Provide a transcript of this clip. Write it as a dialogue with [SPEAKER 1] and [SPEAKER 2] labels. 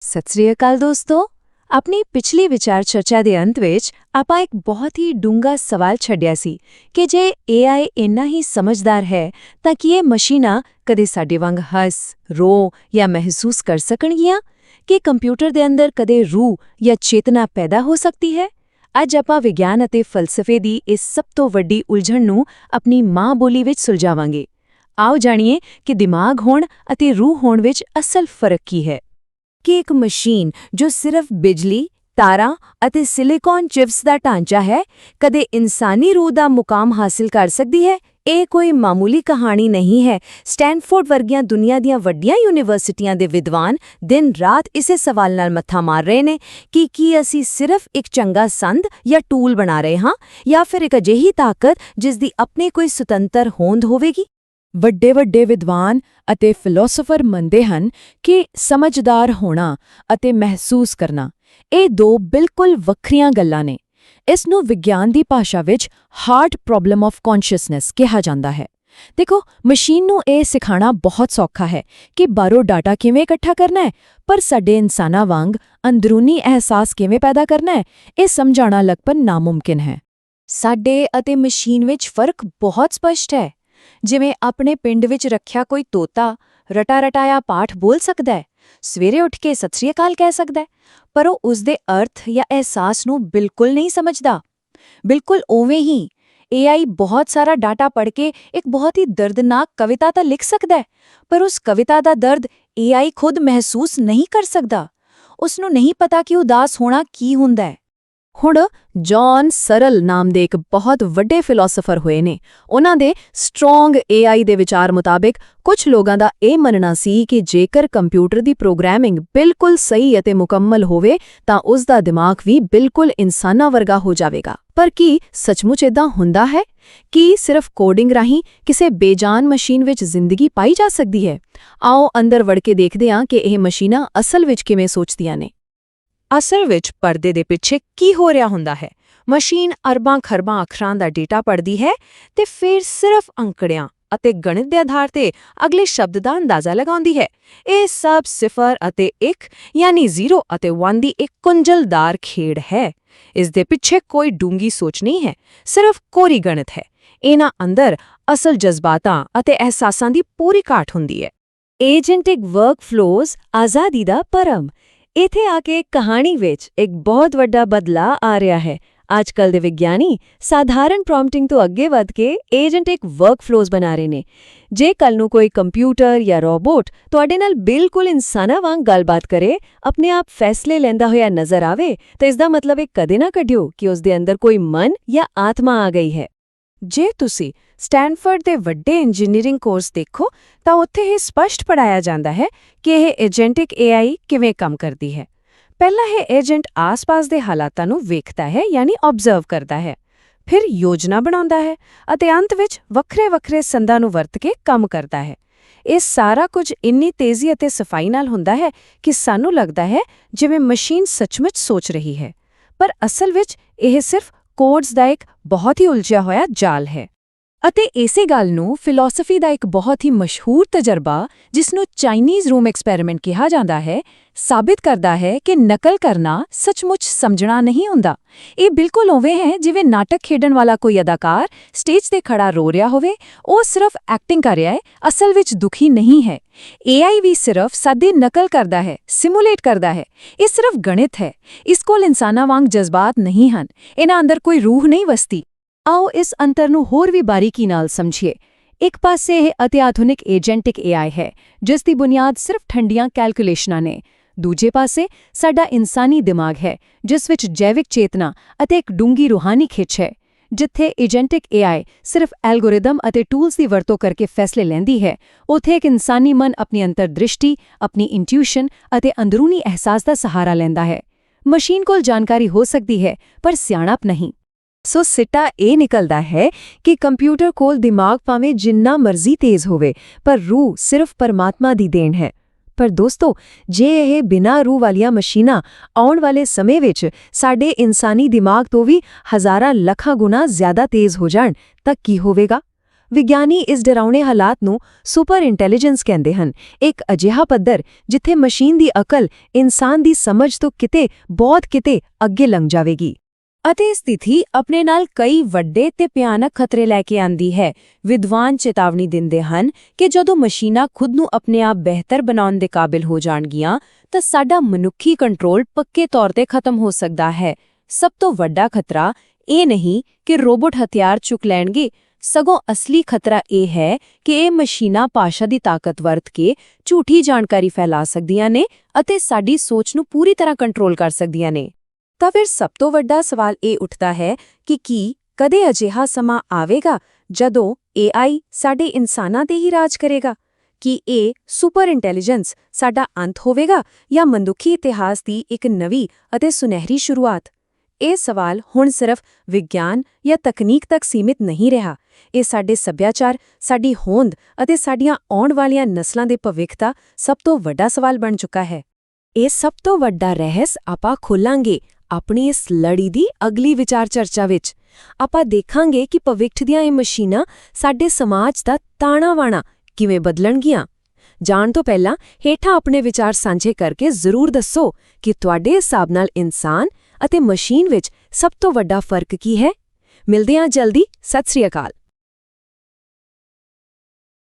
[SPEAKER 1] ਸਤਿ ਸ੍ਰੀ ਅਕਾਲ ਦੋਸਤੋ। ਆਪਣੀ ਪਿਛਲੀ ਵਿਚਾਰ ਚਰਚਾ ਦੇ ਅੰਤ ਵਿੱਚ ਆਪਾਂ ਇੱਕ ਬਹੁਤ ਹੀ ਡੂੰਘਾ ਸਵਾਲ ਛੱਡਿਆ ਸੀ ਕਿ ਜੇ AI ਇੰਨਾ ਹੀ ਸਮਝਦਾਰ ਹੈ ਤਾਂ ਕੀ ਇਹ ਮਸ਼ੀਨਾਂ ਕਦੇ ਸਾਡੇ ਵਾਂਗ ਹੱਸ, ਰੋ ਜਾਂ ਮਹਿਸੂਸ ਕਰ ਸਕਣਗੀਆਂ? ਕਿ ਕੰਪਿਊਟਰ ਦੇ ਅੰਦਰ ਕਦੇ ਰੂਹ ਜਾਂ ਚੇਤਨਾ ਪੈਦਾ ਹੋ ਸਕਦੀ ਹੈ? ਅੱਜ ਆਪਾਂ ਵਿਗਿਆਨ ਅਤੇ ਫਲਸਫੇ ਦੀ ਇਸ ਸਭ ਤੋਂ ਵੱਡੀ ਉਲਝਣ ਨੂੰ ਆਪਣੀ ਮਾਂ ਬੋਲੀ ਵਿੱਚ ਸੁਲਝਾਵਾਂਗੇ। ਆਓ ਜਾਣੀਏ ਕਿ ਦਿਮਾਗ ਹੋਣ ਅਤੇ ਰੂਹ ਹੋਣ ਵਿੱਚ ਅਸਲ ਫਰਕ ਕੀ ਹੈ। ਕਿ ਇੱਕ ਮਸ਼ੀਨ ਜੋ ਸਿਰਫ ਬਿਜਲੀ, ਤਾਰਾਂ ਅਤੇ ਸਿਲੀਕਨ ਚਿਪਸ ਦਾ ਢਾਂਚਾ ਹੈ, ਕਦੇ ਇਨਸਾਨੀ ਰੂਹ ਦਾ ਮੁਕਾਮ ਹਾਸਿਲ ਕਰ ਸਕਦੀ ਹੈ? ਇਹ ਕੋਈ ਮਾਮੂਲੀ ਕਹਾਣੀ ਨਹੀਂ ਹੈ। ਸਟੈਨਫੋਰਡ ਵਰਗੀਆਂ ਦੁਨੀਆ ਦੀਆਂ ਵੱਡੀਆਂ ਯੂਨੀਵਰਸਿਟੀਆਂ ਦੇ ਵਿਦਵਾਨ ਦਿਨ-ਰਾਤ ਇਸੇ ਸਵਾਲ ਨਾਲ ਮੱਥਾ ਮਾਰ ਰਹੇ ਨੇ ਕਿ ਕੀ ਅਸੀਂ ਸਿਰਫ ਇੱਕ ਚੰਗਾ ਸੰਦ ਜਾਂ ਟੂਲ ਬਣਾ ਰਹੇ ਹਾਂ ਜਾਂ ਫਿਰ ਇੱਕ ਅਜਿਹੀ ਤਾਕਤ ਜਿਸ ਦੀ ਆਪਣੀ ਕੋਈ ਸੁਤੰਤਰ ਹੋਂਦ ਹੋਵੇਗੀ। ਵੱਡੇ ਵਿਦਵਾਨ ਅਤੇ ਫਿਲਾਸਫਰ ਮੰਨਦੇ ਹਨ ਕਿ ਸਮਝਦਾਰ ਹੋਣਾ ਅਤੇ ਮਹਿਸੂਸ ਕਰਨਾ ਇਹ ਦੋ ਬਿਲਕੁਲ ਵੱਖਰੀਆਂ ਗੱਲਾਂ ਨੇ। ਇਸ ਨੂੰ ਵਿਗਿਆਨ ਦੀ ਭਾਸ਼ਾ ਵਿੱਚ ਹਾਰਡ ਪ੍ਰੋਬਲਮ ਆਫ ਕੌਨਸ਼ੀਅਸਨੈਸ ਕਿਹਾ ਜਾਂਦਾ ਹੈ। ਦੇਖੋ, ਮਸ਼ੀਨ ਨੂੰ ਇਹ ਸਿਖਾਉਣਾ ਬਹੁਤ ਸੌਖਾ ਹੈ ਕਿ ਬਾਹਰੋਂ ਡਾਟਾ ਕਿਵੇਂ ਇਕੱਠਾ ਕਰਨਾ ਹੈ, ਪਰ ਸਾਡੇ ਇਨਸਾਨਾਂ ਵਾਂਗ ਅੰਦਰੂਨੀ ਅਹਿਸਾਸ ਕਿਵੇਂ ਪੈਦਾ ਕਰਨਾ ਹੈ, ਇਹ ਸਮਝਾਉਣਾ ਲਗਭਗ ਨਾਮੁਮਕਿਨ ਹੈ। ਸਾਡੇ ਅਤੇ ਮਸ਼ੀਨ ਵਿੱਚ ਫਰਕ ਬਹੁਤ ਸਪਸ਼ਟ ਹੈ। ਜਿਵੇਂ ਆਪਣੇ ਪਿੰਡ ਵਿੱਚ ਰੱਖਿਆ ਕੋਈ ਤੋਤਾ ਰਟਾ-ਰਟਾਇਆ ਪਾਠ ਬੋਲ ਸਕਦਾ ਹੈ, ਸਵੇਰੇ ਉੱਠ ਕੇ ਸਤਿ ਸ੍ਰੀ ਅਕਾਲ ਕਹਿ ਸਕਦਾ ਹੈ, ਪਰ ਉਹ ਉਸਦੇ ਅਰਥ ਜਾਂ ਅਹਿਸਾਸ ਨੂੰ ਬਿਲਕੁਲ ਨਹੀਂ ਸਮਝਦਾ। ਬਿਲਕੁਲ ਉਵੇਂ ਹੀ AI ਬਹੁਤ ਸਾਰਾ ਡਾਟਾ ਪੜ੍ਹ ਕੇ ਇੱਕ ਬਹੁਤ ਹੀ ਦਰਦਨਾਕ ਕਵਿਤਾ ਤਾਂ ਲਿਖ ਸਕਦਾ ਹੈ, ਪਰ ਉਸ ਕਵਿਤਾ ਦਾ ਦਰਦ AI ਖੁਦ ਮਹਿਸੂਸ ਨਹੀਂ ਕਰ ਸਕਦਾ। ਉਸਨੂੰ ਨਹੀਂ ਪਤਾ ਕਿ ਉਦਾਸ ਹੋਣਾ ਕੀ ਹੁੰਦਾ ਹੈ। ਹੁਣ ਜੌਨ ਸਰਲ ਨਾਮ ਦੇ ਇੱਕ ਬਹੁਤ ਵੱਡੇ ਫਿਲਾਸਫਰ ਹੋਏ ਨੇ। ਉਹਨਾਂ ਦੇ ਸਟਰੋਂਗ AI ਦੇ ਵਿਚਾਰ ਮੁਤਾਬਿਕ ਕੁਝ ਲੋਕਾਂ ਦਾ ਇਹ ਮੰਨਣਾ ਸੀ ਕਿ ਜੇਕਰ ਕੰਪਿਊਟਰ ਦੀ ਪ੍ਰੋਗਰਾਮਿੰਗ ਬਿਲਕੁਲ ਸਹੀ ਅਤੇ ਮੁਕੰਮਲ ਹੋਵੇ ਤਾਂ ਉਸ ਦਾ ਦਿਮਾਗ ਵੀ ਬਿਲਕੁਲ ਇਨਸਾਨਾਂ ਵਰਗਾ ਹੋ ਜਾਵੇਗਾ। ਪਰ ਕੀ ਸੱਚਮੁੱਚ ਇਦਾਂ ਹੁੰਦਾ ਹੈ? ਕੀ ਸਿਰਫ ਕੋਡਿੰਗ ਰਾਹੀਂ ਕਿਸੇ ਬੇਜਾਨ ਮਸ਼ੀਨ ਵਿੱਚ ਜ਼ਿੰਦਗੀ ਪਾਈ ਜਾ ਸਕਦੀ ਹੈ? ਆਓ ਅੰਦਰ ਵੜ ਕੇ ਦੇਖਦੇ ਹਾਂ ਕਿ ਇਹ ਮਸ਼ੀਨਾਂ ਅਸਲ ਵਿੱਚ ਕਿਵੇਂ ਸੋਚਦੀਆਂ ਨੇ। ਅਸਲ ਵਿੱਚ ਪਰਦੇ ਦੇ ਪਿੱਛੇ ਕੀ ਹੋ ਰਿਹਾ ਹੁੰਦਾ ਹੈ? ਮਸ਼ੀਨ ਅਰਬਾਂ-ਖਰਬਾਂ ਅੱਖਰਾਂ ਦਾ ਡੇਟਾ ਪੜ੍ਹਦੀ ਹੈ ਤੇ ਫਿਰ ਸਿਰਫ ਅੰਕੜਿਆਂ ਅਤੇ ਗਣਿਤ ਦੇ ਆਧਾਰ ਤੇ ਅਗਲੇ ਸ਼ਬਦ ਦਾ ਅੰਦਾਜ਼ਾ ਲਗਾਉਂਦੀ ਹੈ। ਇਹ ਸਭ 0 ਅਤੇ 1 ਯਾਨੀ 0 ਅਤੇ 1 ਦੀ ਇੱਕ ਗੁੰਝਲਦਾਰ ਖੇਡ ਹੈ। ਇਸ ਦੇ ਪਿੱਛੇ ਕੋਈ ਡੂੰਗੀ ਸੋਚ ਨਹੀਂ ਹੈ, ਸਿਰਫ ਕੋਰੀ ਗਣਿਤ ਹੈ। ਇਹਨਾਂ ਅੰਦਰ ਅਸਲ ਜਜ਼ਬਾਤਾਂ ਅਤੇ ਅਹਿਸਾਸਾਂ ਦੀ ਪੂਰੀ ਘਾਟ ਹੁੰਦੀ ਹੈ। ਏਜੰਟਿਕ ਵਰਕਫਲੋਜ਼ ਆਜ਼ਾਦੀ ਦਾ ਪਰਮ। ਇੱਥੇ ਆ ਕੇ ਕਹਾਣੀ ਵਿੱਚ ਇੱਕ ਬਹੁਤ ਵੱਡਾ ਬਦਲਾਅ ਆ ਰਿਹਾ ਹੈ। ਅੱਜਕੱਲ੍ਹ ਦੇ ਵਿਗਿਆਨੀ ਸਾਧਾਰਨ ਪ੍ਰੌਂਪਟਿੰਗ ਤੋਂ ਅੱਗੇ ਵੱਧ ਕੇ ਏਜੰਟਿਕ ਵਰਕਫਲੋਜ਼ ਬਣਾ ਰਹੇ ਨੇ। ਜੇ ਕੱਲ੍ਹ ਨੂੰ ਕੋਈ ਕੰਪਿਊਟਰ ਜਾਂ ਰੋਬੋਟ ਤੁਹਾਡੇ ਨਾਲ ਬਿਲਕੁਲ ਇਨਸਾਨਾਂ ਵਾਂਗ ਗੱਲਬਾਤ ਕਰੇ, ਆਪਣੇ ਆਪ ਫੈਸਲੇ ਲੈਂਦਾ ਹੋਇਆ ਨਜ਼ਰ ਆਵੇ, ਤਾਂ ਇਸ ਦਾ ਮਤਲਬ ਇਹ ਕਦੇ ਨਾ ਕੱਢਿਓ ਕਿ ਉਸ ਦੇ ਅੰਦਰ ਕੋਈ ਮਨ ਜਾਂ ਆਤਮਾ ਆ ਗਈ ਹੈ। ਜੇ ਤੁਸੀਂ ਸਟੈਨਫੋਰਡ ਦੇ ਵੱਡੇ ਇੰਜੀਨੀਅਰਿੰਗ ਕੋਰਸ ਦੇਖੋ ਤਾਂ ਉੱਥੇ ਇਹ ਸਪਸ਼ਟ ਪੜ੍ਹਾਇਆ ਜਾਂਦਾ ਹੈ ਕਿ ਇਹ ਏਜੰਟਿਕ AI ਕਿਵੇਂ ਕੰਮ ਕਰਦੀ ਹੈ। ਪਹਿਲਾਂ ਇਹ ਏਜੰਟ ਆਸ-ਪਾਸ ਦੇ ਹਾਲਾਤਾਂ ਨੂੰ ਵੇਖਦਾ ਹੈ ਯਾਨੀ ਆਬਜ਼ਰਵ ਕਰਦਾ ਹੈ, ਫਿਰ ਯੋਜਨਾ ਬਣਾਉਂਦਾ ਹੈ ਅਤੇ ਅੰਤ ਵਿੱਚ ਵੱਖਰੇ-ਵੱਖਰੇ ਸੰਦਾਂ ਨੂੰ ਵਰਤ ਕੇ ਕੰਮ ਕਰਦਾ ਹੈ। ਇਹ ਸਾਰਾ ਕੁਝ ਇੰਨੀ ਤੇਜ਼ੀ ਅਤੇ ਸਫਾਈ ਨਾਲ ਹੁੰਦਾ ਹੈ ਕਿ ਸਾਨੂੰ ਲੱਗਦਾ ਹੈ ਜਿਵੇਂ ਮਸ਼ੀਨ ਸੱਚਮੁੱਚ ਸੋਚ ਰਹੀ ਹੈ, ਪਰ ਅਸਲ ਵਿੱਚ ਇਹ ਸਿਰਫ ਕੋਡਸ ਦਾ ਇੱਕ ਬਹੁਤ ਹੀ ਉਲਝਿਆ ਹੋਇਆ ਜਾਲ ਹੈ। ਅਤੇ ਇਸੇ ਗੱਲ ਨੂੰ ਫਿਲਾਸਫੀ ਦਾ ਇੱਕ ਬਹੁਤ ਹੀ ਮਸ਼ਹੂਰ ਤਜਰਬਾ, ਜਿਸ ਨੂੰ ਚਾਈਨੀਜ਼ ਰੂਮ ਐਕਸਪੈਰੀਮੈਂਟ ਕਿਹਾ ਜਾਂਦਾ ਹੈ, ਸਾਬਿਤ ਕਰਦਾ ਹੈ ਕਿ ਨਕਲ ਕਰਨਾ ਸੱਚਮੁੱਚ ਸਮਝਣਾ ਨਹੀਂ ਹੁੰਦਾ। ਇਹ ਬਿਲਕੁਲ ਉਵੇਂ ਹੈ ਜਿਵੇਂ ਨਾਟਕ ਖੇਡਣ ਵਾਲਾ ਕੋਈ ਅਦਾਕਾਰ ਸਟੇਜ ਤੇ ਖੜਾ ਰੋ ਰਿਹਾ ਹੋਵੇ। ਉਹ ਸਿਰਫ ਐਕਟਿੰਗ ਕਰ ਰਿਹਾ ਹੈ, ਅਸਲ ਵਿੱਚ ਦੁਖੀ ਨਹੀਂ ਹੈ। AI ਵੀ ਸਿਰਫ ਸਾਡੀ ਨਕਲ ਕਰਦਾ ਹੈ, ਸਿਮੂਲੇਟ ਕਰਦਾ ਹੈ। ਇਹ ਸਿਰਫ ਗਣਿਤ ਹੈ। ਇਸ ਕੋਲ ਇਨਸਾਨਾਂ ਵਾਂਗ ਜਜ਼ਬਾਤ ਨਹੀਂ ਹਨ। ਇਹਨਾਂ ਅੰਦਰ ਕੋਈ ਰੂਹ ਨਹੀਂ ਵਸਦੀ। ਆਓ ਇਸ ਅੰਤਰ ਨੂੰ ਹੋਰ ਵੀ ਬਾਰੀਕੀ ਨਾਲ ਸਮਝੀਏ। ਇੱਕ ਪਾਸੇ ਇਹ ਅਤੀ ਆਧੁਨਿਕ ਏਜੰਟਿਕ AI ਹੈ, ਜਿਸ ਦੀ ਬੁਨਿਆਦ ਸਿਰਫ ਠੰਡੀਆਂ ਕੈਲਕੂਲੇਸ਼ਨਾਂ ਨੇ। ਦੂਜੇ ਪਾਸੇ ਸਾਡਾ ਇਨਸਾਨੀ ਦਿਮਾਗ ਹੈ, ਜਿਸ ਵਿੱਚ ਜੈਵਿਕ ਚੇਤਨਾ ਅਤੇ ਇੱਕ ਡੂੰਗੀ ਰੂਹਾਨੀ ਖਿੱਚ ਹੈ। ਜਿੱਥੇ ਏਜੰਟਿਕ AI ਸਿਰਫ ਐਲਗੋਰਿਦਮ ਅਤੇ ਟੂਲਸ ਦੀ ਵਰਤੋਂ ਕਰਕੇ ਫੈਸਲੇ ਲੈਂਦੀ ਹੈ, ਉੱਥੇ ਇੱਕ ਇਨਸਾਨੀ ਮਨ ਆਪਣੀ ਅੰਤਰਦ੍ਰਿਸ਼ਟੀ, ਆਪਣੀ ਇੰਟਿਊਸ਼ਨ ਅਤੇ ਅੰਦਰੂਨੀ ਅਹਿਸਾਸ ਦਾ ਸਹਾਰਾ ਲੈਂਦਾ ਹੈ। ਮਸ਼ੀਨ ਕੋਲ ਜਾਣਕਾਰੀ ਹੋ ਸਕਦੀ ਹੈ, ਪਰ ਸਿਆਣਪ ਨਹੀਂ। ਸੋ ਸਿੱਟਾ ਇਹ ਨਿਕਲਦਾ ਹੈ ਕਿ ਕੰਪਿਊਟਰ ਕੋਲ ਦਿਮਾਗ ਭਾਵੇਂ ਜਿੰਨਾ ਮਰਜ਼ੀ ਤੇਜ਼ ਹੋਵੇ, ਪਰ ਰੂਹ ਸਿਰਫ ਪਰਮਾਤਮਾ ਦੀ ਦੇਣ ਹੈ। ਪਰ ਦੋਸਤੋ, ਜੇ ਇਹ ਬਿਨਾਂ ਰੂਹ ਵਾਲੀਆਂ ਮਸ਼ੀਨਾਂ ਆਉਣ ਵਾਲੇ ਸਮੇਂ ਵਿੱਚ ਸਾਡੇ ਇਨਸਾਨੀ ਦਿਮਾਗ ਤੋਂ ਵੀ ਹਜ਼ਾਰਾਂ ਲੱਖਾਂ ਗੁਣਾ ਜ਼ਿਆਦਾ ਤੇਜ਼ ਹੋ ਜਾਣ ਤਾਂ ਕੀ ਹੋਵੇਗਾ? ਵਿਗਿਆਨੀ ਇਸ ਡਰਾਉਣੇ ਹਾਲਾਤ ਨੂੰ ਸੁਪਰ ਇੰਟੈਲੀਜੈਂਸ ਕਹਿੰਦੇ ਹਨ, ਇੱਕ ਅਜਿਹਾ ਪੱਧਰ ਜਿੱਥੇ ਮਸ਼ੀਨ ਦੀ ਅਕਲ ਇਨਸਾਨ ਦੀ ਸਮਝ ਤੋਂ ਬਹੁਤ ਕਿਤੇ ਅੱਗੇ ਲੰਘ ਜਾਵੇਗੀ। ਅਤੇ ਸਥਿਤੀ ਆਪਣੇ ਨਾਲ ਕਈ ਵੱਡੇ ਤੇ ਭਿਆਨਕ ਖਤਰੇ ਲੈ ਕੇ ਆਂਦੀ ਹੈ। ਵਿਦਵਾਨ ਚੇਤਾਵਨੀ ਦਿੰਦੇ ਹਨ ਕਿ ਜਦੋਂ ਮਸ਼ੀਨਾਂ ਖੁਦ ਨੂੰ ਆਪਣੇ ਆਪ ਬਿਹਤਰ ਬਣਾਉਣ ਦੇ ਕਾਬਿਲ ਹੋ ਜਾਣਗੀਆਂ ਤਾਂ ਸਾਡਾ ਮਨੁੱਖੀ ਕੰਟਰੋਲ ਪੱਕੇ ਤੌਰ ਤੇ ਖਤਮ ਹੋ ਸਕਦਾ ਹੈ। ਸਭ ਤੋਂ ਵੱਡਾ ਖਤਰਾ ਇਹ ਨਹੀਂ ਕਿ ਰੋਬੋਟ ਹਥਿਆਰ ਚੁੱਕ ਲੈਣਗੇ, ਸਗੋਂ ਅਸਲੀ ਖਤਰਾ ਇਹ ਹੈ ਕਿ ਇਹ ਮਸ਼ੀਨਾਂ ਭਾਸ਼ਾ ਦੀ ਤਾਕਤ ਵਰਤ ਕੇ ਝੂਠੀ ਜਾਣਕਾਰੀ ਫੈਲਾ ਸਕਦੀਆਂ ਨੇ ਅਤੇ ਸਾਡੀ ਸੋਚ ਨੂੰ ਪੂਰੀ ਤਰ੍ਹਾਂ ਕੰਟਰੋਲ ਕਰ ਸਕਦੀਆਂ ਨੇ। ਤਾਂ ਫਿਰ ਸਭ ਤੋਂ ਵੱਡਾ ਸਵਾਲ ਇਹ ਉੱਠਦਾ ਹੈ ਕਿ ਕੀ ਕਦੇ ਅਜਿਹਾ ਸਮਾਂ ਆਵੇਗਾ ਜਦੋਂ AI ਸਾਡੇ ਇਨਸਾਨਾਂ ਤੇ ਹੀ ਰਾਜ ਕਰੇਗਾ? ਕੀ ਇਹ ਸੁਪਰ ਇੰਟੈਲੀਜੈਂਸ ਸਾਡਾ ਅੰਤ ਹੋਵੇਗਾ ਜਾਂ ਮਨੁੱਖੀ ਇਤਿਹਾਸ ਦੀ ਇੱਕ ਨਵੀਂ ਅਤੇ ਸੁਨਹਿਰੀ ਸ਼ੁਰੂਆਤ? ਇਹ ਸਵਾਲ ਹੁਣ ਸਿਰਫ ਵਿਗਿਆਨ ਜਾਂ ਤਕਨੀਕ ਤੱਕ ਸੀਮਿਤ ਨਹੀਂ ਰਿਹਾ। ਇਹ ਸਾਡੇ ਸੱਭਿਆਚਾਰ, ਸਾਡੀ ਹੋਂਦ ਅਤੇ ਸਾਡੀਆਂ ਆਉਣ ਵਾਲੀਆਂ ਨਸਲਾਂ ਦੇ ਭਵਿੱਖ ਦਾ ਸਭ ਤੋਂ ਵੱਡਾ ਸਵਾਲ ਬਣ ਚੁੱਕਾ ਹੈ। ਇਹ ਸਭ ਤੋਂ ਵੱਡਾ ਰਹੱਸ ਆਪਾਂ ਖੋਲਾਂਗੇ ਆਪਣੀ ਇਸ ਲੜੀ ਦੀ ਅਗਲੀ ਵਿਚਾਰ ਚਰਚਾ ਵਿੱਚ। ਆਪਾਂ ਦੇਖਾਂਗੇ ਕਿ ਭਵਿੱਖ ਦੀਆਂ ਇਹ ਮਸ਼ੀਨਾਂ ਸਾਡੇ ਸਮਾਜ ਦਾ ਤਾਣਾ-ਬਾਣਾ ਕਿਵੇਂ ਬਦਲਣਗੀਆਂ। ਜਾਣ ਤੋਂ ਪਹਿਲਾਂ ਹੇਠਾਂ ਆਪਣੇ ਵਿਚਾਰ ਸਾਂਝੇ ਕਰਕੇ ਜ਼ਰੂਰ ਦੱਸੋ ਕਿ ਤੁਹਾਡੇ ਹਿਸਾਬ ਨਾਲ ਇਨਸਾਨ ਅਤੇ ਮਸ਼ੀਨ ਵਿੱਚ ਸਭ ਤੋਂ ਵੱਡਾ ਫਰਕ ਕੀ ਹੈ। ਮਿਲਦੇ ਹਾਂ ਜਲਦੀ। ਸਤਿ ਸ੍ਰੀ ਅਕਾਲ।